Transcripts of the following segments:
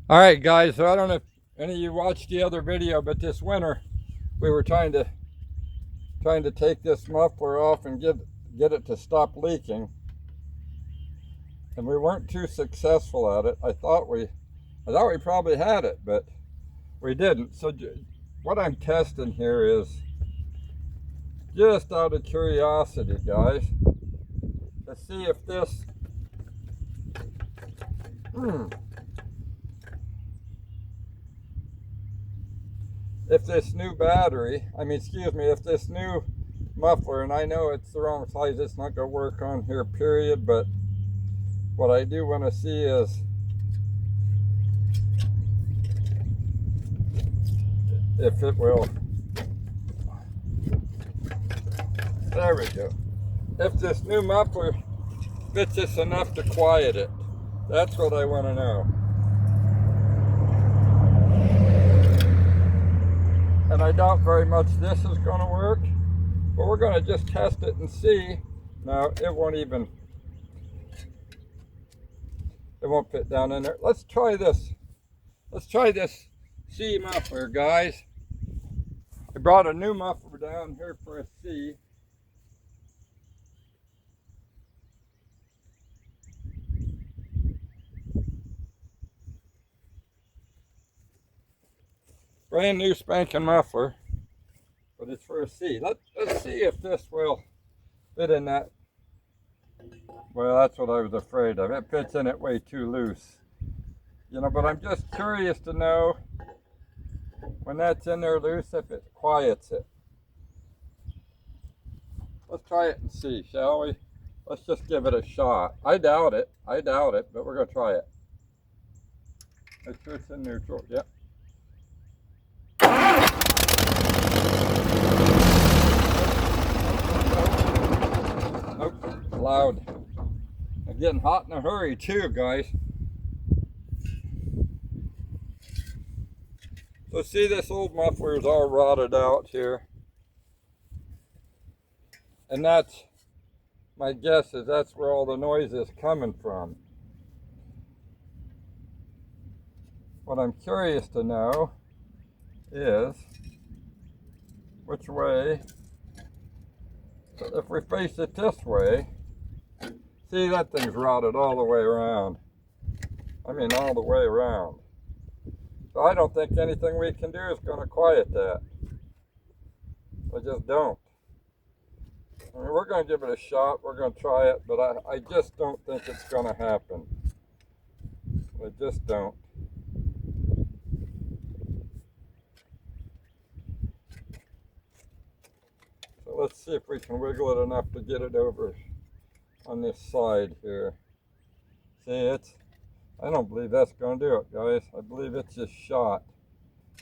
All right, guys, so I don't know if any of you watched the other video, but this winter we were trying to take this muffler off and get it to stop leaking, and we weren't too successful at it. I thought we probably had it, but we didn't. So what I'm testing here is just out of curiosity, guys, to see if this if this new battery, if this new muffler, and I know it's the wrong size, it's not going to work on here, period, but what I do want to see is if it will, there we go, if this new muffler fits us enough to quiet it. That's what I want to know. And I doubt very much this is going to work, but we're going to just test it and see. No, it won't fit down in there. Let's try this. Let's try this C muffler, guys. I brought a new muffler down here for a C. Brand new spanking muffler, but it's for a C. Let's see if this will fit in that. Well, that's what I was afraid of. It fits in it way too loose. You know, but I'm just curious to know when that's in there loose, if it quiets it. Let's try it and see, shall we? Let's just give it a shot. I doubt it, but we're going to try it. Make sure it's in neutral. Yep. Nope, loud. I'm getting hot in a hurry too, guys. So see, this old muffler is all rotted out here. And that's, my guess is that's where all the noise is coming from. What I'm curious to know is which way, if we face it this way, see, that thing's rotted all the way around. I mean, all the way around. So I don't think anything we can do is going to quiet that. I just don't. I mean, we're going to give it a shot. We're going to try it, but I just don't think it's going to happen. I just don't. So let's see if we can wiggle it enough to get it over on this side here. See, I don't believe that's going to do it, guys. I believe it's just shot.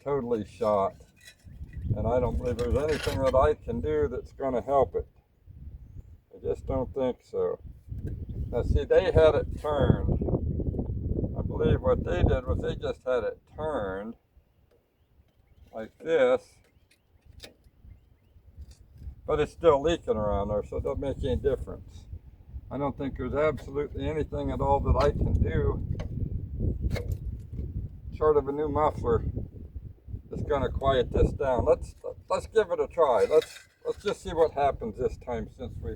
Totally shot. And I don't believe there's anything that I can do that's going to help it. I just don't think so. Now see, they had it turned. I believe what they did was they just had it turned like this. But it's still leaking around there, so it doesn't make any difference. I don't think there's absolutely anything at all that I can do short of a new muffler that's going to quiet this down. Let's give it a try. Let's just see what happens this time, since we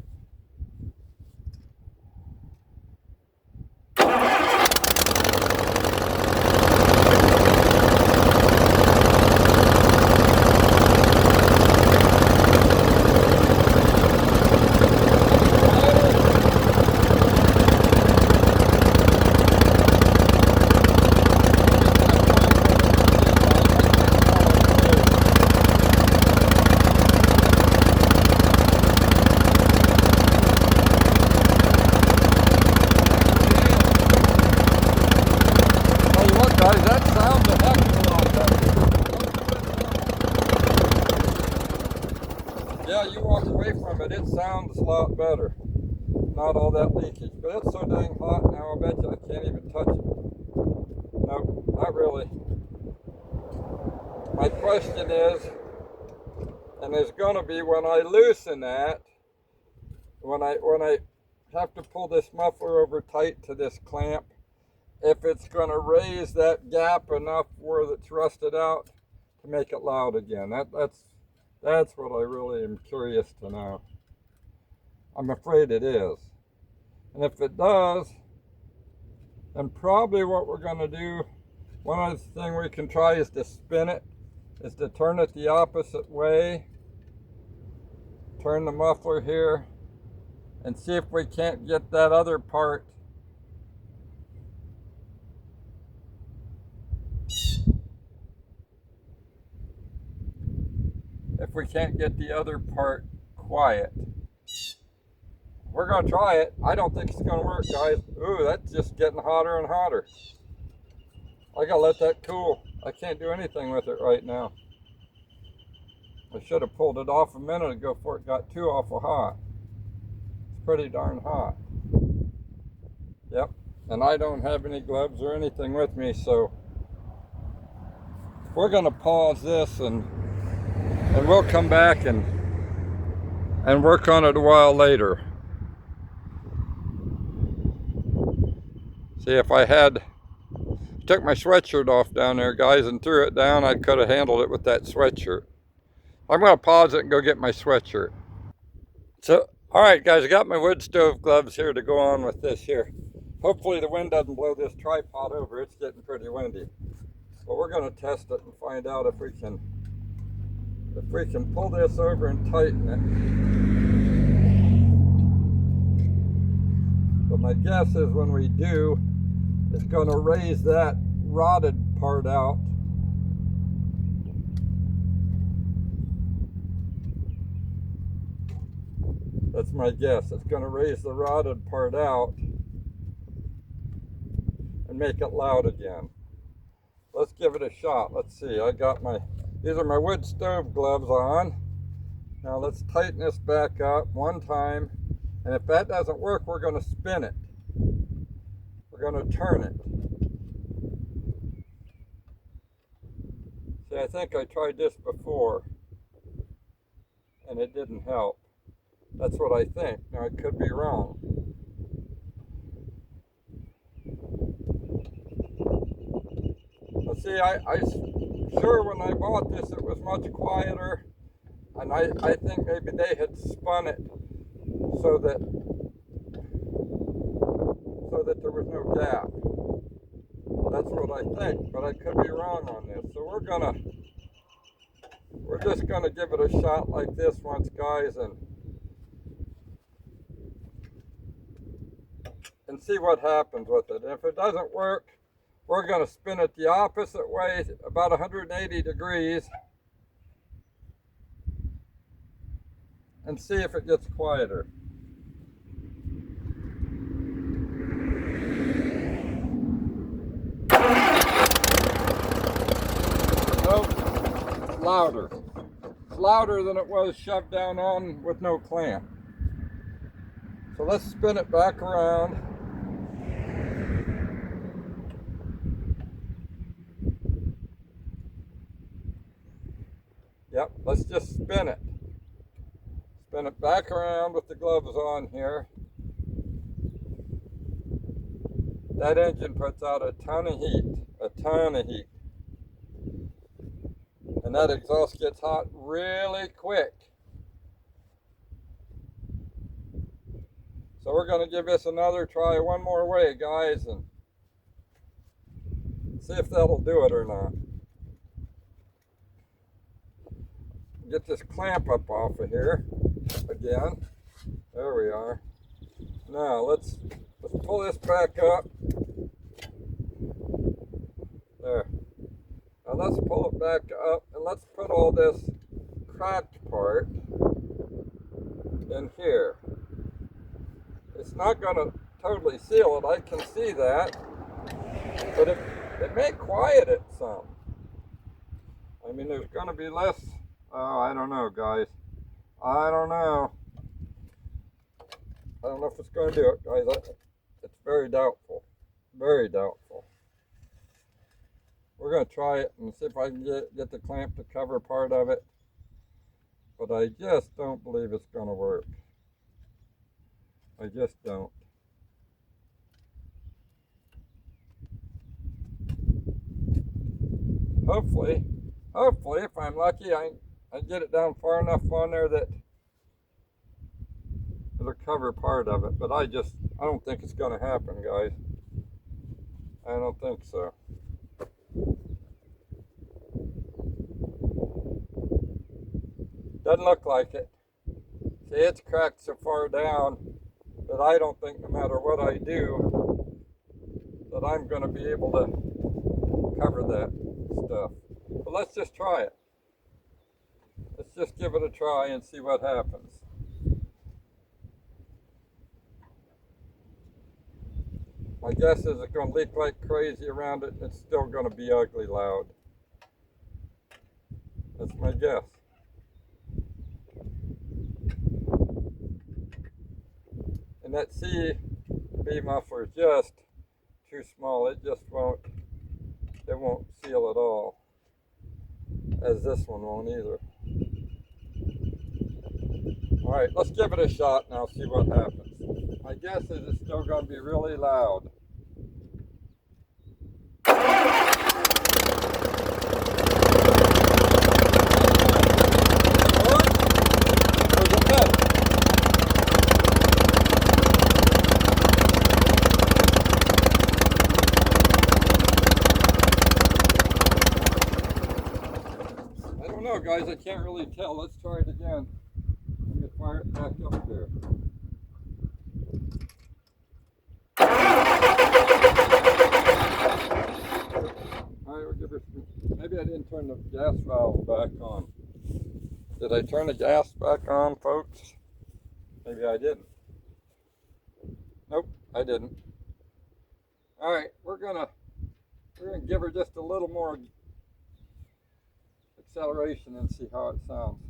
yeah, you walk away from it, it sounds a lot better. Not all that leakage, but it's so dang hot now, I bet you I can't even touch it. Nope, not really. My question is, and there's gonna be, when I loosen that, when I have to pull this muffler over tight to this clamp, if it's going to raise that gap enough where it's rusted out to make it loud again. That's what I really am curious to know. I'm afraid it is. And if it does, then probably what we're going to do, one other thing we can try is to spin it, is to turn it the opposite way. Turn the muffler here and see if we can't get that other part quiet. We're going to try it. I don't think it's going to work, guys. Ooh, that's just getting hotter and hotter. I got to let that cool. I can't do anything with it right now. I should have pulled it off a minute ago before it got too awful hot. It's pretty darn hot. Yep, and I don't have any gloves or anything with me, so we're going to pause this and we'll come back and work on it a while later. See, if I took my sweatshirt off down there, guys, and threw it down, I could have handled it with that sweatshirt. I'm going to pause it and go get my sweatshirt. So, all right, guys, I got my wood stove gloves here to go on with this here. Hopefully the wind doesn't blow this tripod over. It's getting pretty windy. But we're going to test it and find out if we can pull this over and tighten it. But my guess is when we do, it's going to raise that rotted part out. That's my guess. It's going to raise the rotted part out and make it loud again. Let's give it a shot. Let's see. These are my wood stove gloves on. Now let's tighten this back up one time. And if that doesn't work, we're going to spin it. We're going to turn it. See, I think I tried this before and it didn't help. That's what I think. Now, I could be wrong. Well, see, I sure when I bought this it was much quieter, and I think maybe they had spun it so that there was no gap. That's what I think, but I could be wrong on this. So we're just gonna give it a shot like this once, guys, and see what happens with it. And if it doesn't work, we're going to spin it the opposite way, about 180 degrees, and see if it gets quieter. Nope, it's louder. It's louder than it was shoved down on with no clamp. So let's spin it back around. Yep, let's just spin it. Spin it back around with the gloves on here. That engine puts out a ton of heat, And that exhaust gets hot really quick. So we're going to give this another try one more way, guys, and see if that'll do it or not. Get this clamp up off of here again. There we are. Now let's pull this back up. There. Now let's pull it back up and let's put all this cracked part in here. It's not going to totally seal it, I can see that, but it may quiet it some. I mean, there's going to be less. Oh, I don't know, guys. I don't know if it's going to do it, guys. It's very doubtful. Very doubtful. We're going to try it and see if I can get the clamp to cover part of it. But I just don't believe it's going to work. I just don't. hopefully, if I'm lucky, I get it down far enough on there that it'll cover part of it. But I don't think it's going to happen, guys. I don't think so. Doesn't look like it. See, it's cracked so far down that I don't think no matter what I do that I'm going to be able to cover that stuff. But let's just try it. Let's just give it a try and see what happens. My guess is it's going to leak like crazy around it and it's still going to be ugly loud. That's my guess. And that CB muffler is just too small. It won't seal at all. As this one won't either. Alright, let's give it a shot and I'll see what happens. My guess is it's still going to be really loud. I don't know, guys, I can't really tell. Let's try it again. Let me fire it back up there. Maybe I didn't turn the gas valve back on. Did I turn the gas back on, folks? Maybe I didn't. Nope, I didn't. Alright, we're gonna give her just a little more acceleration and see how it sounds.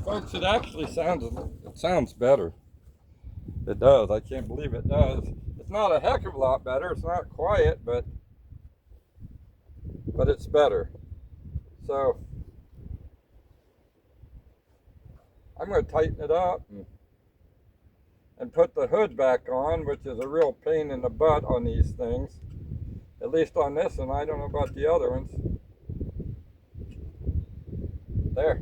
Folks, it actually sounds better. It does. I can't believe it does. It's not a heck of a lot better. It's not quiet, but it's better. So I'm going to tighten it up and put the hood back on, which is a real pain in the butt on these things. At least on this one. I don't know about the other ones. There.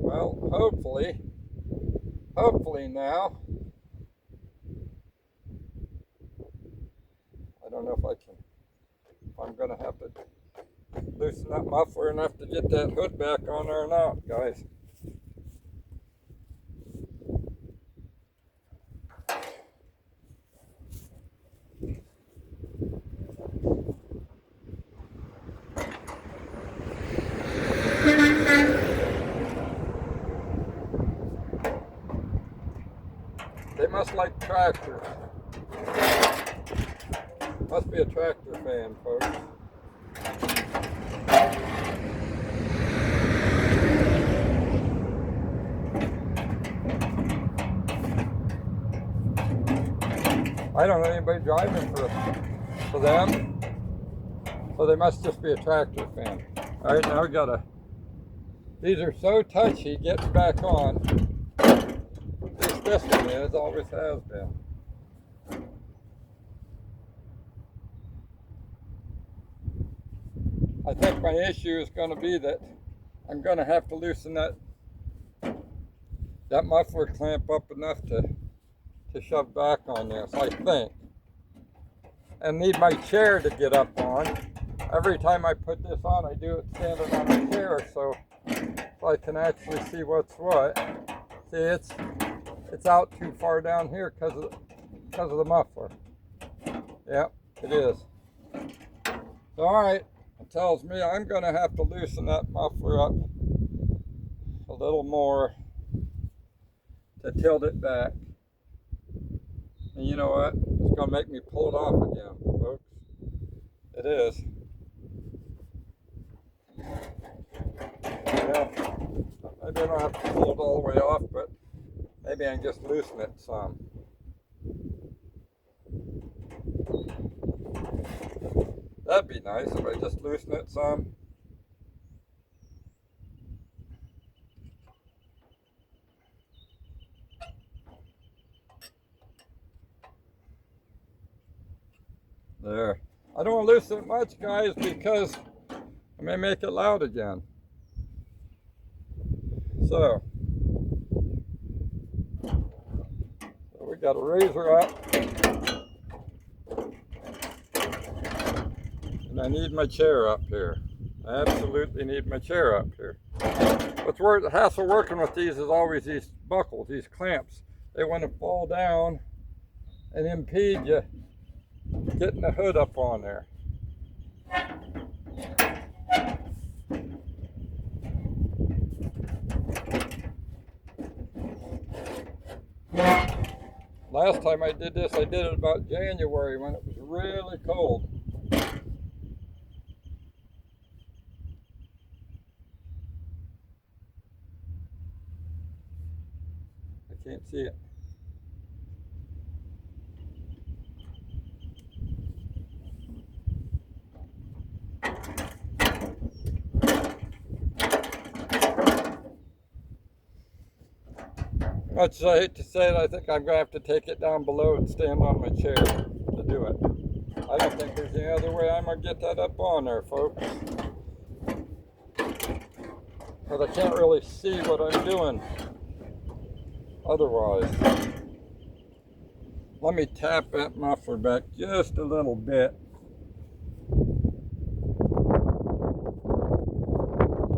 Well, hopefully now, I don't know if I'm going to have to loosen that muffler enough to get that hood back on there or not, guys. They must like tractors. Must be a tractor fan, folks. I don't know anybody driving for them, so they must just be a tractor fan. All right, now we gotta. These are so touchy getting back on. This one is, always has been. I think my issue is going to be that I'm going to have to loosen that muffler clamp up enough to shove back on this, I think. And need my chair to get up on. Every time I put this on, I do it standing on a chair so I can actually see what's what. See, it's out too far down here because of the muffler. Yep, it is. So, all right, it tells me I'm going to have to loosen that muffler up a little more to tilt it back. And you know what? It's going to make me pull it off again, folks. It is. Well, maybe I don't have to pull it all the way off, but maybe I can just loosen it some. That'd be nice if I just loosen it some. There. I don't want to loosen it much, guys, because I may make it loud again. So we got a razor up. And I need my chair up here. I absolutely need my chair up here. What's the hassle working with these is always these buckles, these clamps. They want to fall down and impede you getting the hood up on there. Last time I did this, I did it about January when it was really cold. I can't see it. Much as I hate to say it, I think I'm going to have to take it down below and stand on my chair to do it. I don't think there's any other way I'm going to get that up on there, folks. But I can't really see what I'm doing otherwise. Let me tap that muffler back just a little bit.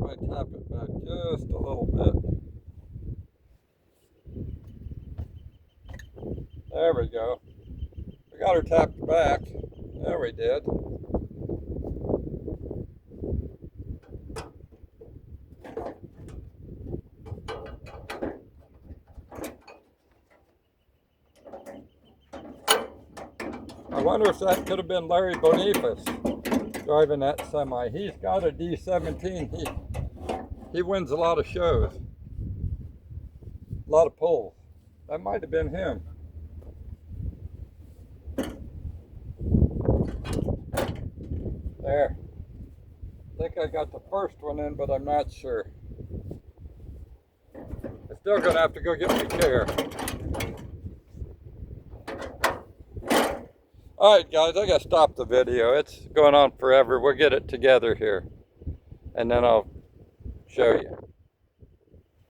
I tap it back just a little bit. There we go. We got her tapped back. There we did. I wonder if that could have been Larry Boniface driving that semi. He's got a D17. He wins a lot of shows. A lot of pulls. That might have been him. There. I think I got the first one in, but I'm not sure. I'm still going to have to go get my chair. Alright guys, I got to stop the video. It's going on forever. We'll get it together here. And then I'll show you.